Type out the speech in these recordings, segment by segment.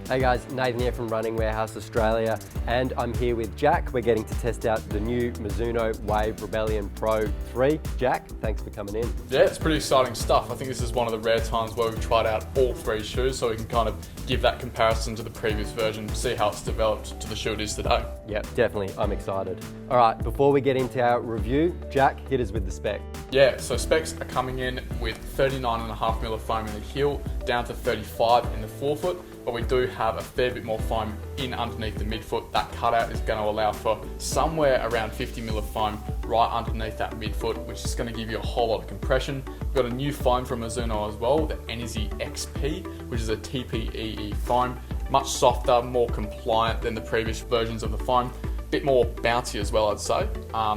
Hey guys, Nathan here from Running Warehouse Australia, and I'm here with Jack. We're getting to test out the new Mizuno Wave Rebellion Pro 3. Jack, thanks for coming in. Yeah, it's pretty exciting stuff. I think this is one of the rare times where we've tried out all three shoes, so we can kind of give that comparison to the previous version, see how it's developed to the shoe it is today. Yep, definitely, I'm excited. All right, before we get into our review, Jack, hit us with the spec. Yeah, so specs are coming in with 39.5mm of foam in the heel, down to 35 in the forefoot, but we do have a fair bit more foam in underneath the midfoot. That cutout is going to allow for somewhere around 50mm of foam right underneath that midfoot, which is going to give you a whole lot of compression. We've got a new foam from Mizuno as well, the Energy XP, which is a TPEE foam, much softer, more compliant than the previous versions of the foam. Bit more bouncy as well, I'd say.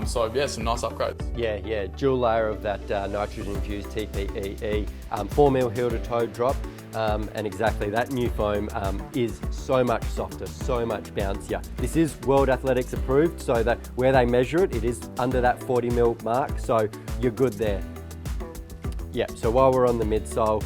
So yeah, some nice upgrades. Yeah, dual layer of that nitrogen-infused TPEE, 4mm heel-to-toe drop, and exactly that new foam is so much softer, so much bouncier. This is World Athletics approved, so that where they measure it, it is under that 40mm mark, so you're good there. Yeah, so while we're on the midsole,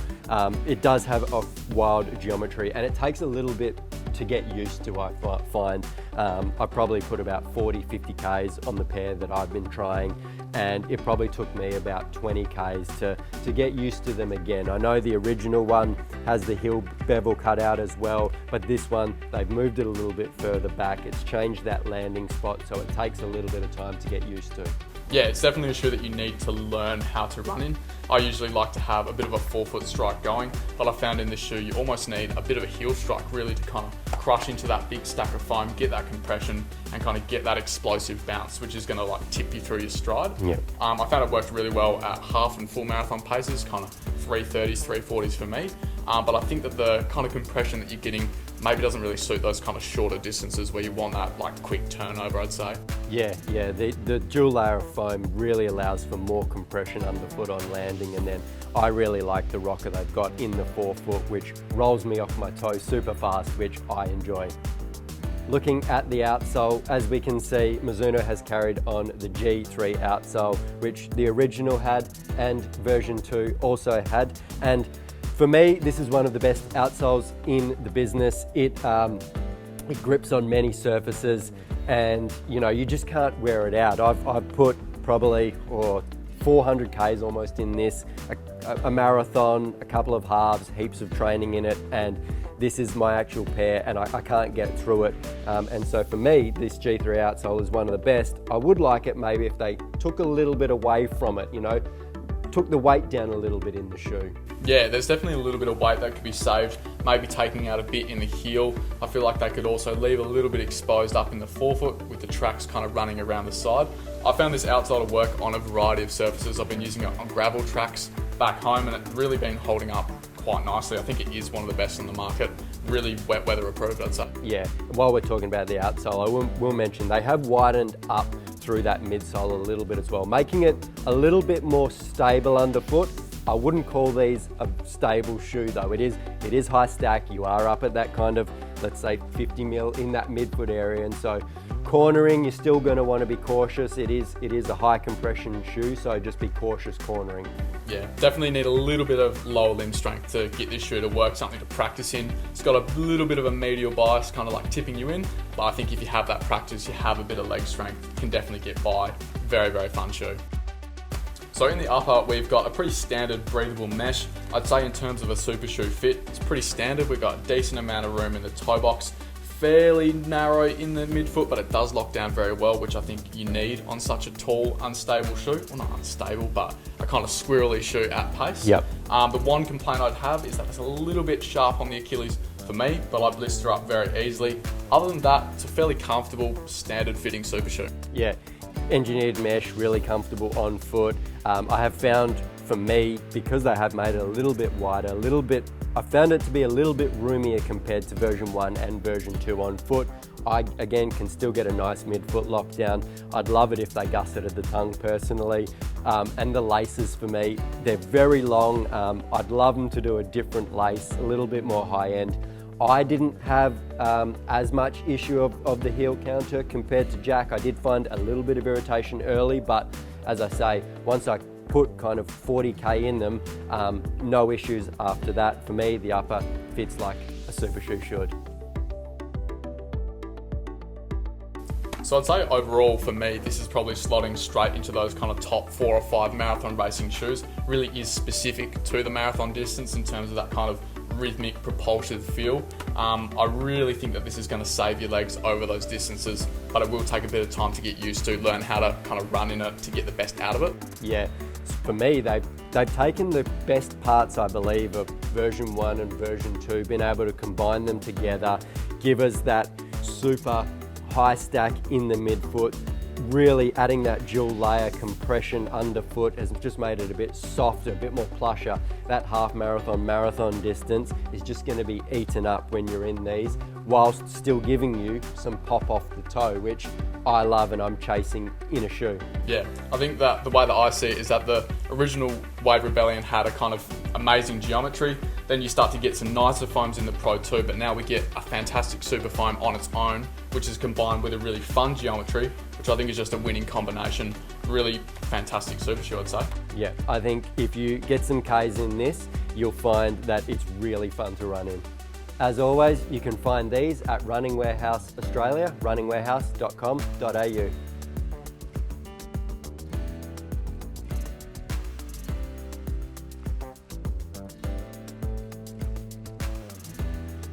it does have a wild geometry, and it takes a little bit to get used to, I find. I probably put about 40-50 Ks on the pair that I've been trying, and it probably took me about 20 Ks to get used to them again. I know the original one has the heel bevel cut out as well, but this one, they've moved it a little bit further back. It's changed that landing spot, so it takes a little bit of time to get used to. Yeah, it's definitely a shoe that you need to learn how to run in. I usually like to have a bit of a forefoot strike going, but I found in this shoe you almost need a bit of a heel strike really to kind of crush into that big stack of foam, get that compression, and kind of get that explosive bounce, which is going to like tip you through your stride. Yeah. I found it worked really well at half and full marathon paces, kind of 330s, 340s for me. But I think that the kind of compression that you're getting maybe doesn't really suit those kind of shorter distances where you want that like quick turnover, I'd say. Yeah, the dual layer of foam really allows for more compression underfoot on landing, and then I really like the rocker they've got in the forefoot, which rolls me off my toes super fast, which I enjoy. Looking at the outsole, as we can see, Mizuno has carried on the G3 outsole, which the original had and version 2 also had. And for me, this is one of the best outsoles in the business. It grips on many surfaces, and you just can't wear it out. I've put probably 400 Ks almost in this, a marathon, a couple of halves, heaps of training in it, and this is my actual pair, and I can't get through it. And so for me, this G3 outsole is one of the best. I would like it maybe if they took a little bit away from it, took the weight down a little bit in the shoe. Yeah, there's definitely a little bit of weight that could be saved, maybe taking out a bit in the heel. I feel like they could also leave a little bit exposed up in the forefoot with the tracks kind of running around the side. I found this outsole to work on a variety of surfaces. I've been using it on gravel tracks back home, and it's really been holding up quite nicely. I think it is one of the best on the market. Really wet weather approved, I'd say. Yeah, while we're talking about the outsole, I will mention they have widened up through that midsole a little bit as well, making it a little bit more stable underfoot. I wouldn't call these a stable shoe though. It is high stack. You are up at that kind of, let's say 50mm in that midfoot area, and so cornering, you're still going to want to be cautious. It is a high compression shoe, so just be cautious cornering. Yeah, definitely need a little bit of lower limb strength to get this shoe to work, something to practice in. It's got a little bit of a medial bias, kind of like tipping you in, but I think if you have that practice, you have a bit of leg strength, you can definitely get by. Very, very fun shoe. So in the upper, we've got a pretty standard breathable mesh. I'd say in terms of a super shoe fit, it's pretty standard. We've got a decent amount of room in the toe box, fairly narrow in the midfoot, but it does lock down very well, which I think you need on such a tall, unstable shoe. Well, not unstable, but a kind of squirrely shoe at pace. Yep. The one complaint I'd have is that it's a little bit sharp on the Achilles for me, but I blister up very easily. Other than that, it's a fairly comfortable, standard fitting super shoe. Yeah, engineered mesh, really comfortable on foot. I have found, for me, because they have made it a little bit wider, I found it to be a little bit roomier compared to version 1 and version 2 on foot. I, again, can still get a nice midfoot lockdown. I'd love it if they gusseted the tongue personally. And the laces for me, they're very long. I'd love them to do a different lace, a little bit more high end. I didn't have as much issue of the heel counter compared to Jack. I did find a little bit of irritation early, but as I say, once I put kind of 40K in them, no issues after that. For me, the upper fits like a super shoe should. So I'd say overall for me, this is probably slotting straight into those kind of top 4 or 5 marathon racing shoes. Really is specific to the marathon distance in terms of that kind of rhythmic, propulsive feel. I really think that this is going to save your legs over those distances, but it will take a bit of time to get used to, learn how to kind of run in it to get the best out of it. Yeah, for me, they've taken the best parts, I believe, of version 1 and version 2, been able to combine them together, give us that super high stack in the midfoot, really adding that dual layer compression underfoot has just made it a bit softer, a bit more plusher. That half marathon distance is just going to be eaten up when you're in these, whilst still giving you some pop off the toe, which I love and I'm chasing in a shoe. Yeah, I think that the way that I see it is that the original Wave Rebellion had a kind of amazing geometry. Then you start to get some nicer foams in the Pro 2, but now we get a fantastic super foam on its own, which is combined with a really fun geometry, which I think is just a winning combination. Really fantastic super shoe, I'd say. Yeah, I think if you get some Ks in this, you'll find that it's really fun to run in. As always, you can find these at Running Warehouse Australia, runningwarehouse.com.au.